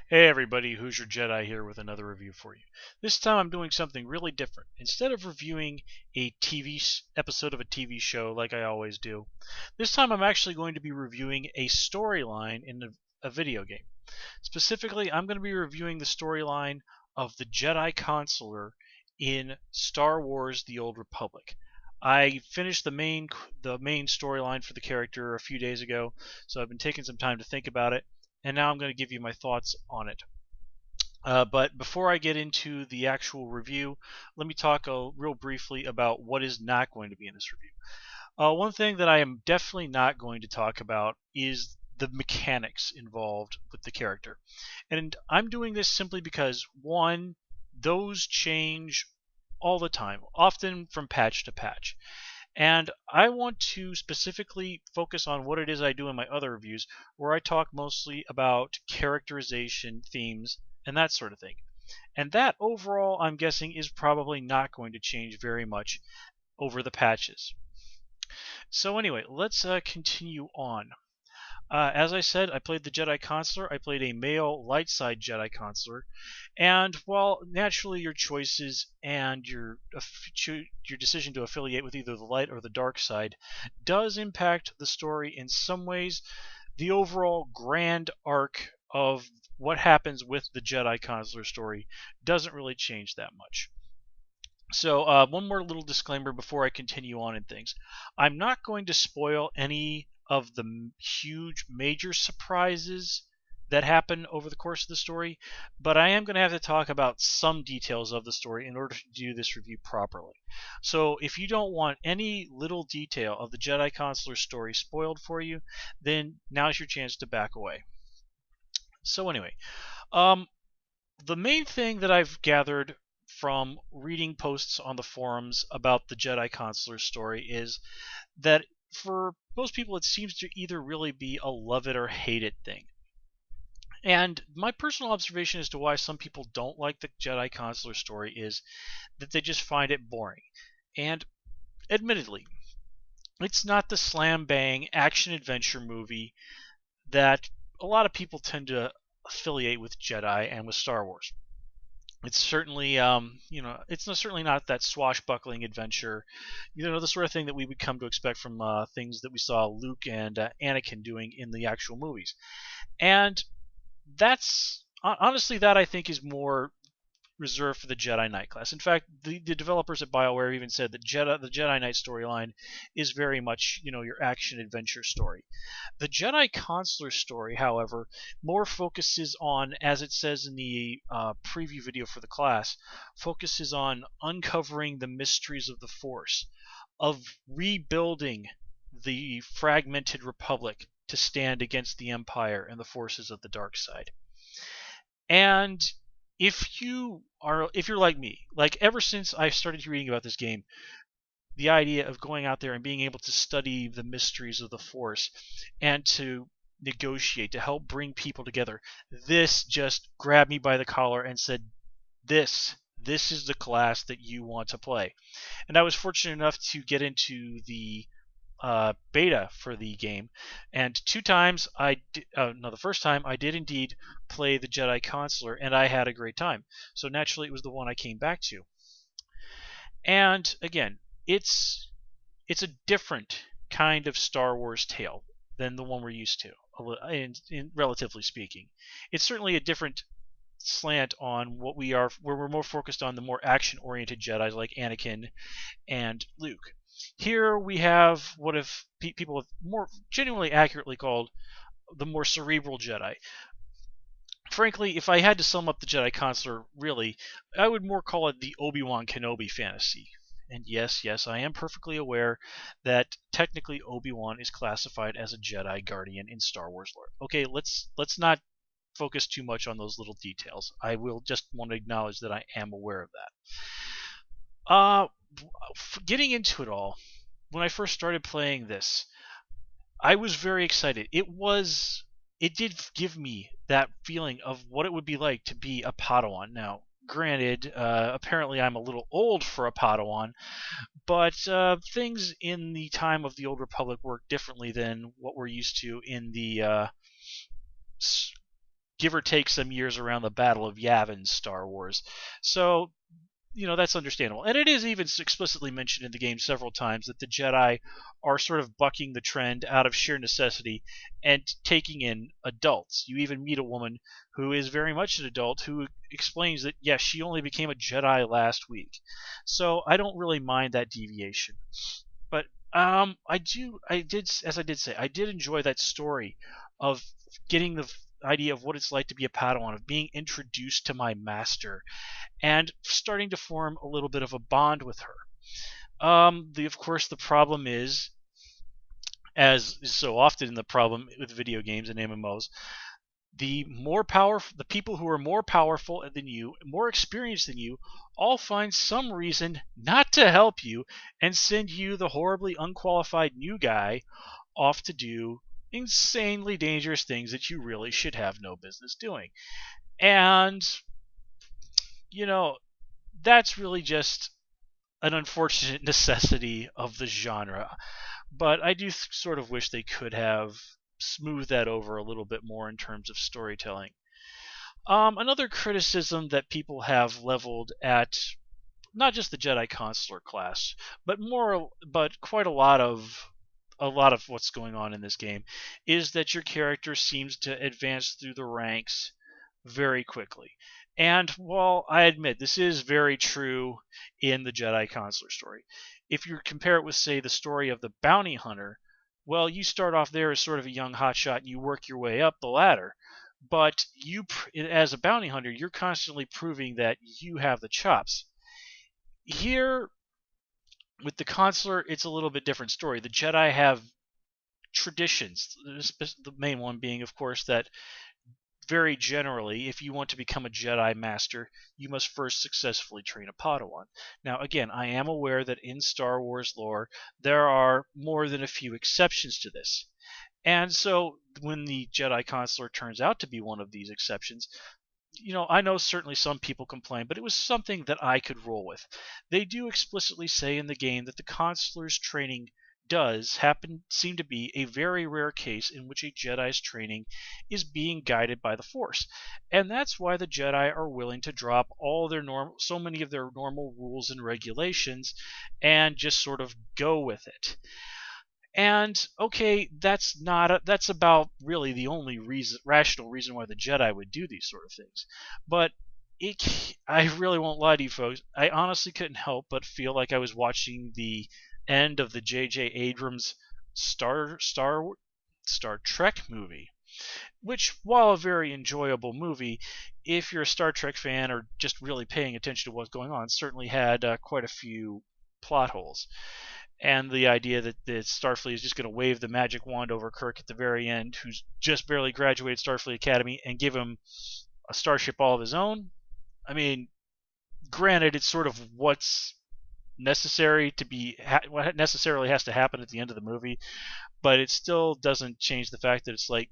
Hey everybody, Who's Your Jedi here with another review for you. This time I'm doing something really different. Instead of reviewing a episode of a TV show like I always do, this time I'm actually going to be reviewing a storyline in a video game. Specifically, I'm going to be reviewing the storyline of the Jedi Consular in Star Wars: The Old Republic. I finished the main storyline for the character a few days ago, so I've been taking some time to think about it, and now I'm going to give you my thoughts on it. But before I get into the actual review, let me talk real briefly about what is not going to be in this review. One thing that I am definitely not going to talk about is the mechanics involved with the character. And I'm doing this simply because, one, those change all the time, often from patch to patch. And I want to specifically focus on what it is I do in my other reviews, where I talk mostly about characterization, themes, and that sort of thing. And that overall, I'm guessing, is probably not going to change very much over the patches. So anyway, let's continue on. As I said, I played the Jedi Consular. I played a male light side Jedi Consular, and while naturally your choices and your decision to affiliate with either the light or the dark side does impact the story in some ways, the overall grand arc of what happens with the Jedi Consular story doesn't really change that much. So, one more little disclaimer before I continue on in things. I'm not going to spoil any of the huge major surprises that happen over the course of the story, but I am going to have to talk about some details of the story in order to do this review properly. So, if you don't want any little detail of the Jedi Consular story spoiled for you, then now's your chance to back away. So, anyway, um, the main thing that I've gathered from reading posts on the forums about the Jedi Consular story is that for most people it seems to either really be a love it or hate it thing. And my personal observation as to why some people don't like the Jedi Consular story is that they just find it boring. And admittedly, it's not the slam bang action adventure movie that a lot of people tend to affiliate with Jedi and with Star Wars. It's certainly, it's certainly not that swashbuckling adventure, the sort of thing that we would come to expect from things that we saw Luke and Anakin doing in the actual movies. And that's honestly that I think is more reserved for the Jedi Knight class. In fact, the developers at BioWare even said that the Jedi Knight storyline is very much, your action adventure story. The Jedi Consular story, however, more focuses on, as it says in the preview video for the class, focuses on uncovering the mysteries of the Force, of rebuilding the fragmented Republic to stand against the Empire and the forces of the dark side. And if you're like me, like ever since I started reading about this game, the idea of going out there and being able to study the mysteries of the Force and to negotiate to help bring people together, this just grabbed me by the collar and said, this is the class that you want to play. And I was fortunate enough to get into the beta for the game, and the first time I did indeed play the Jedi Consular, and I had a great time. So naturally, it was the one I came back to. And again, it's a different kind of Star Wars tale than the one we're used to, relatively speaking. It's certainly a different slant on where we're more focused on the more action-oriented Jedi's like Anakin and Luke. Here we have what if people have more genuinely accurately called the more cerebral Jedi. Frankly, if I had to sum up the Jedi Consular, really, I would more call it the Obi-Wan Kenobi fantasy. And yes, I am perfectly aware that technically Obi-Wan is classified as a Jedi Guardian in Star Wars lore. Okay, let's not focus too much on those little details. I will just want to acknowledge that I am aware of that. Getting into it all, when I first started playing this, I was very excited. It did give me that feeling of what it would be like to be a Padawan. Now, granted, apparently I'm a little old for a Padawan, but things in the time of the Old Republic work differently than what we're used to in the give or take some years around the Battle of Yavin Star Wars. So, that's understandable. And it is even explicitly mentioned in the game several times that the Jedi are sort of bucking the trend out of sheer necessity and taking in adults. You even meet a woman who is very much an adult who explains that, yes, she only became a Jedi last week. So I don't really mind that deviation. But I did, as I did say, I did enjoy that story of getting the idea of what it's like to be a Padawan, of being introduced to my master, and starting to form a little bit of a bond with her. Of course, the problem is, as is so often the problem with video games and MMOs, the people who are more powerful than you, more experienced than you, all find some reason not to help you and send you, the horribly unqualified new guy, off to do insanely dangerous things that you really should have no business doing. And, you know, that's really just an unfortunate necessity of the genre. But I do sort of wish they could have smoothed that over a little bit more in terms of storytelling. Another criticism that people have leveled at not just the Jedi Consular class, but quite a lot of what's going on in this game, is that your character seems to advance through the ranks very quickly. And while I admit this is very true in the Jedi Consular story, if you compare it with, say, the story of the bounty hunter, well, you start off there as sort of a young hotshot and you work your way up the ladder. But as a bounty hunter, you're constantly proving that you have the chops. Here, with the consular, it's a little bit different story. The Jedi have traditions, the main one being, of course, that very generally, if you want to become a Jedi Master, you must first successfully train a Padawan. Now, again, I am aware that in Star Wars lore, there are more than a few exceptions to this. And so, when the Jedi Consular turns out to be one of these exceptions, I know certainly some people complain, but it was something that I could roll with. They do explicitly say in the game that the Consular's training does seem to be a very rare case in which a Jedi's training is being guided by the Force. And that's why the Jedi are willing to drop so many of their normal rules and regulations and just sort of go with it. And okay, that's about really the only rational reason why the Jedi would do these sort of things. But I really won't lie to you folks, I honestly couldn't help but feel like I was watching the end of the J.J. Abrams Star Trek movie, which, while a very enjoyable movie, if you're a Star Trek fan or just really paying attention to what's going on, certainly had quite a few plot holes. And the idea that Starfleet is just going to wave the magic wand over Kirk at the very end, who's just barely graduated Starfleet Academy, and give him a starship all of his own. I mean, granted, it's sort of what's necessary what necessarily has to happen at the end of the movie, but it still doesn't change the fact that it's like,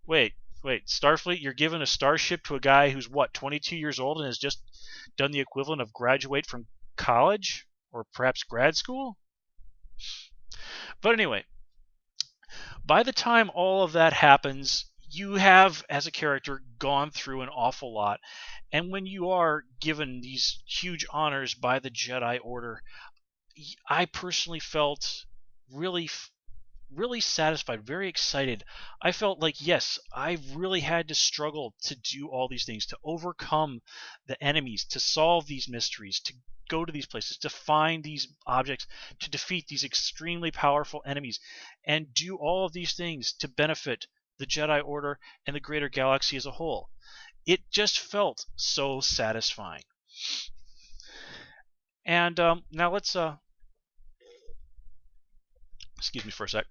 wait, Starfleet, you're giving a starship to a guy who's 22 years old and has just done the equivalent of graduate from college or perhaps grad school? But anyway, by the time all of that happens, you have, as a character, gone through an awful lot. And when you are given these huge honors by the Jedi Order, I personally felt really really satisfied, very excited. I felt like, yes, I really had to struggle to do all these things, to overcome the enemies, to solve these mysteries, to go to these places, to find these objects, to defeat these extremely powerful enemies, and do all of these things to benefit the Jedi Order and the greater galaxy as a whole. It just felt so satisfying. And now let's excuse me for a sec.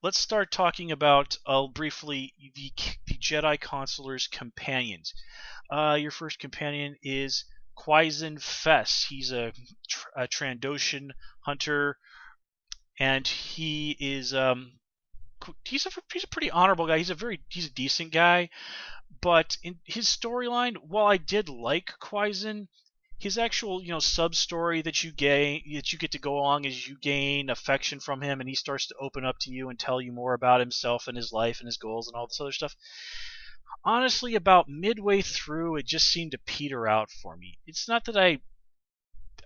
Let's start talking about briefly the Jedi Consular's companions. Your first companion is Quaizen Fess. He's a Trandoshan hunter, and he is he's a pretty honorable guy. He's a decent guy, but in his storyline, while I did like Quaizen, his actual sub story that you get to go along as you gain affection from him, and he starts to open up to you and tell you more about himself and his life and his goals and all this other stuff. Honestly, about midway through, it just seemed to peter out for me. It's not that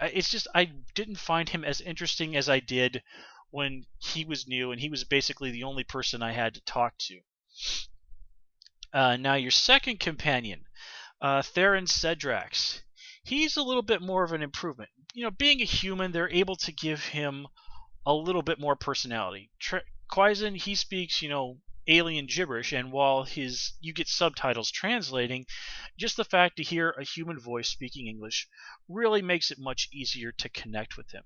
it's just I didn't find him as interesting as I did when he was new and he was basically the only person I had to talk to. Now, your second companion, Theron Cedrax. He's a little bit more of an improvement. Being a human, they're able to give him a little bit more personality. Quaizen, he speaks, alien gibberish, and while you get subtitles translating, just the fact to hear a human voice speaking English really makes it much easier to connect with him.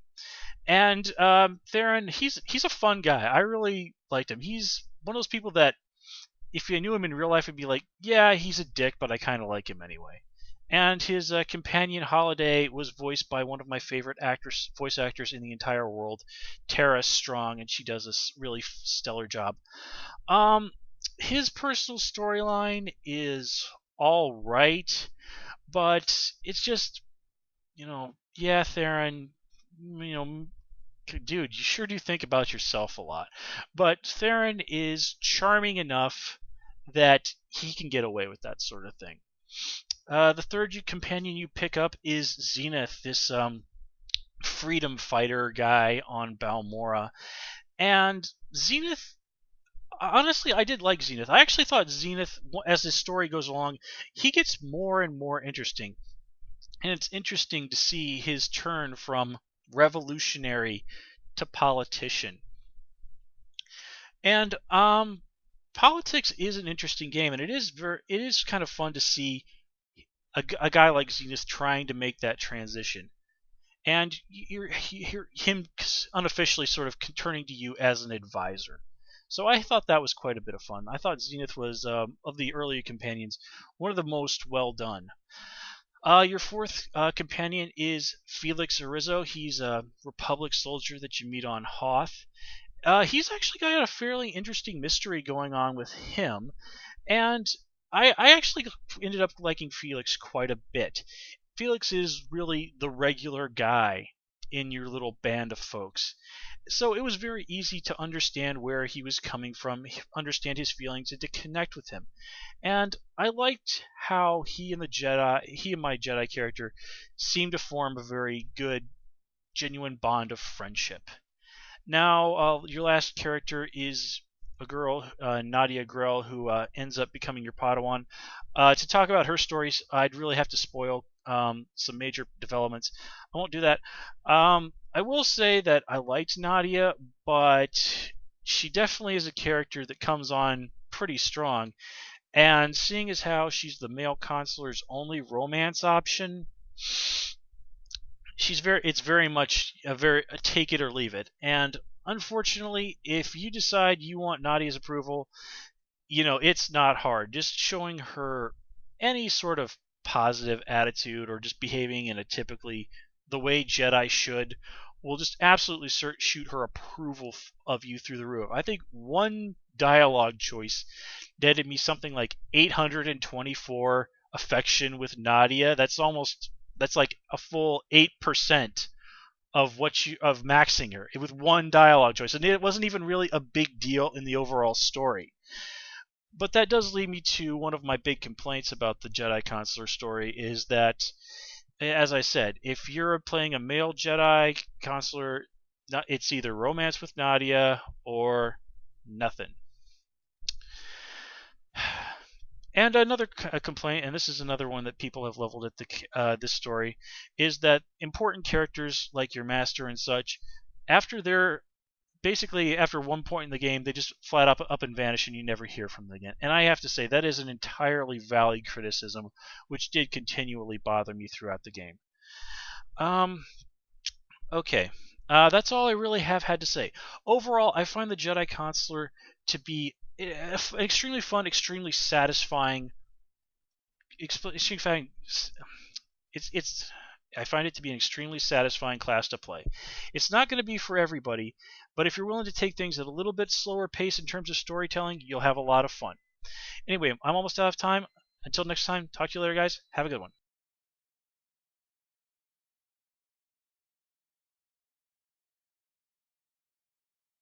And Theron, he's a fun guy. I really liked him. He's one of those people that if you knew him in real life, would be like, yeah, he's a dick, but I kind of like him anyway. And his companion Holiday was voiced by one of my favorite voice actors in the entire world, Tara Strong, and she does this really stellar job. Um, his personal storyline is all right, but it's just, yeah, Theron, dude, you sure do think about yourself a lot. But Theron is charming enough that he can get away with that sort of thing. The third companion you pick up is Zenith, this freedom fighter guy on Balmora. And Zenith, honestly, I did like Zenith. I actually thought Zenith, as the story goes along, he gets more and more interesting. And it's interesting to see his turn from revolutionary to politician. And politics is an interesting game, and it is kind of fun to see a guy like Zenith trying to make that transition, and you hear him unofficially sort of turning to you as an advisor. So I thought that was quite a bit of fun. I thought Zenith was, of the earlier companions, one of the most well done. Your fourth companion is Felix Arizo. He's a Republic soldier that you meet on Hoth. He's actually got a fairly interesting mystery going on with him, and I actually ended up liking Felix quite a bit. Felix is really the regular guy in your little band of folks. So it was very easy to understand where he was coming from, understand his feelings, and to connect with him. And I liked how he and my Jedi character seemed to form a very good, genuine bond of friendship. Now, your last character is a girl, Nadia Grell, who ends up becoming your Padawan. To talk about her stories, I'd really have to spoil some major developments. I won't do that. I will say that I liked Nadia, but she definitely is a character that comes on pretty strong. And seeing as how she's the male consular's only romance option, it's very much a take it or leave it. And unfortunately, if you decide you want Nadia's approval, it's not hard. Just showing her any sort of positive attitude or just behaving in a typically the way Jedi should will just absolutely shoot her approval of you through the roof. I think one dialogue choice netted me something like 824 affection with Nadia. That's like a full 8% of of maxing her with one dialogue choice, and it wasn't even really a big deal in the overall story. But that does lead me to one of my big complaints about the Jedi Consular story is that, as I said, if you're playing a male Jedi Consular, it's either romance with Nadia or nothing. And another complaint, and this is another one that people have leveled at this story, is that important characters like your master and such, after one point in the game, they just flat up and vanish, and you never hear from them again. And I have to say that is an entirely valid criticism, which did continually bother me throughout the game. Okay. That's all I really have had to say. Overall, I find the Jedi Consular to be extremely fun, extremely satisfying. I find it to be an extremely satisfying class to play. It's not going to be for everybody, but if you're willing to take things at a little bit slower pace in terms of storytelling, you'll have a lot of fun. Anyway, I'm almost out of time. Until next time, talk to you later, guys. Have a good one.